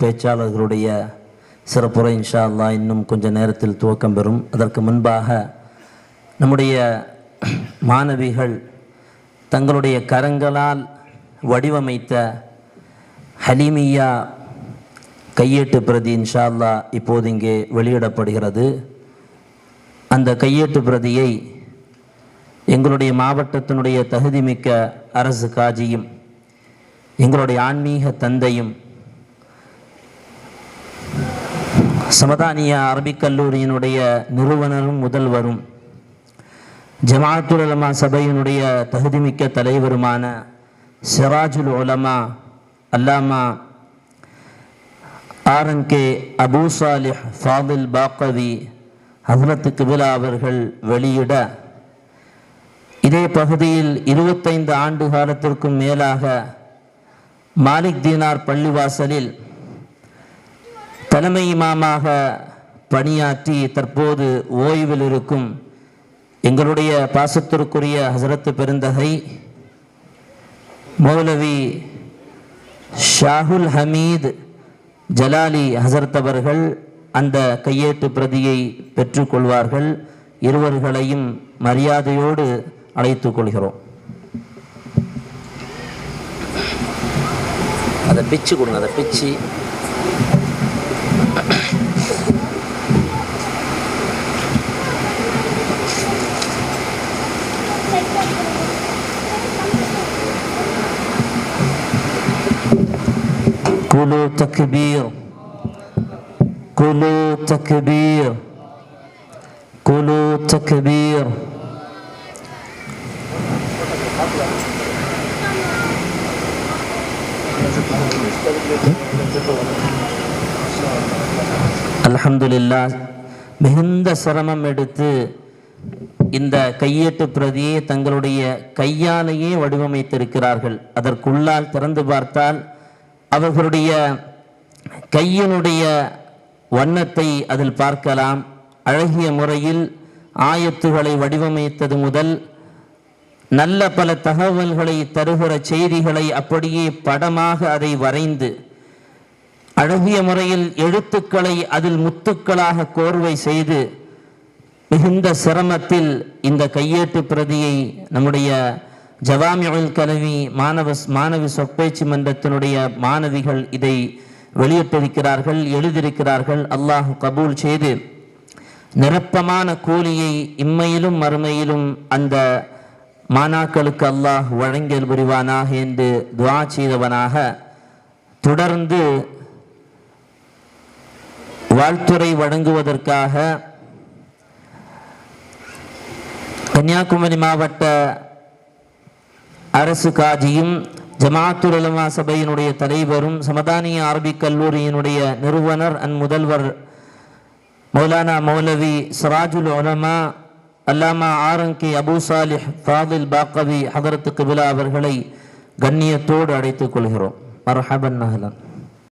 பேச்சாளர்களுடைய சிறப்புரை இன்ஷா அல்லாஹ் இன்னும் கொஞ்ச நேரத்தில் துவக்கம் பெறும். அதற்கு முன்பாக நம்முடைய மாணவிகள் தங்களுடைய கரங்களால் வடிவமைத்த ஹலீமியா கையேட்டு பிரதி இன்ஷா அல்லாஹ் இப்போது இங்கே வெளியிடப்படுகிறது. அந்த கையேட்டு பிரதியை எங்களுடைய மாவட்டத்தினுடைய தகுதிமிக்க அரசு காஜியும் எங்களுடைய ஆன்மீக தந்தையும் சமதானியா அரபிக் கல்லூரியினுடைய நிறுவனரும் முதல்வரும் ஜமாஅத்துல் உலமா சபையினுடைய தகுதிமிக்க தலைவருமான சிராஜுல் உலமா அல்லாமா ஆர்என்கே அபூ சாலிஹ் ஃபாதில் பாக்கவி ஹஸ்ரத் கிபிலா அவர்கள் வெளியிட இதே பகுதியில் 25 ஆண்டு காலத்திற்கும் மேலாக மாலிக் தீனார் பள்ளிவாசலில் தலைமை இமாமாக பணியாற்றி தற்போது ஓய்வில் இருக்கும் எங்களுடைய பாசத்திற்குரிய ஹசரத் பெருந்தகை மௌலவி ஷாஹுல் ஹமீத் ஜலாலி ஹசரத் அவர்கள் அந்த கையேட்டு பிரதியை பெற்றுக்கொள்வார்கள். இருவர்களையும் மரியாதையோடு அழைத்துக் கொள்கிறோம். அதை பிச்சு கொடுங்க, அதை பிச்சு قولوا تكبير قولوا تكبير قولوا تكبير. அல்ஹம்துலில்லாஹ். மிகுந்த சிரமம் எடுத்து இந்த கையேட்டு பிரதியை தங்களுடைய கையாலேயே வடிவமைத்திருக்கிறார்கள். அதற்குள்ளால் திறந்து பார்த்தால் அவர்களுடைய கையினுடைய வண்ணத்தை அதில் பார்க்கலாம். அழகிய முறையில் ஆயத்துகளை வடிவமைத்தது முதல் நல்ல பல தகவல்களை தருகிற செய்திகளை அப்படியே படமாக அதை வரைந்து அழகிய முறையில் எழுத்துக்களை அதில் முத்துக்களாக கோர்வை செய்து மிகுந்த சிரமத்தில் இந்த கையேட்டு பிரதியை நம்முடைய ஜவாமிஉல் கலவி மாணவி சொற்பேச்சு மன்றத்தினுடைய மாணவிகள் இதை வெளியிட்டிருக்கிறார்கள், எழுதியிருக்கிறார்கள். அல்லாஹ் கபூல் செய்து நிரப்பமான கூலியை இம்மையிலும் மறுமையிலும் அந்த மாணாக்களுக்கு அல்லாஹ் வழங்கல் புரிவானாக என்று துஆ செய்தவனாக தொடர்ந்து வாழ்த்துரை வழங்குவதற்காக கன்னியாகுமரி மாவட்ட அரசு காஜியும் ஜமாஅத்துல் உலமா சபையினுடைய தலைவரும் சமதானியா அரபிக் கல்லூரியினுடைய நிறுவனர் முதல்வர் மௌலானா மௌலவி சிராஜுல் உலமா அல்லாமா ஆர்என்கே அபூ சாலிஹ் ஃபாதில் பாக்கவி ஹதரத் கிபிலா அவர்களை கண்ணியத்தோடு அழைத்துக் கொள்கிறோம். மர்ஹபன் அஹ்லன்.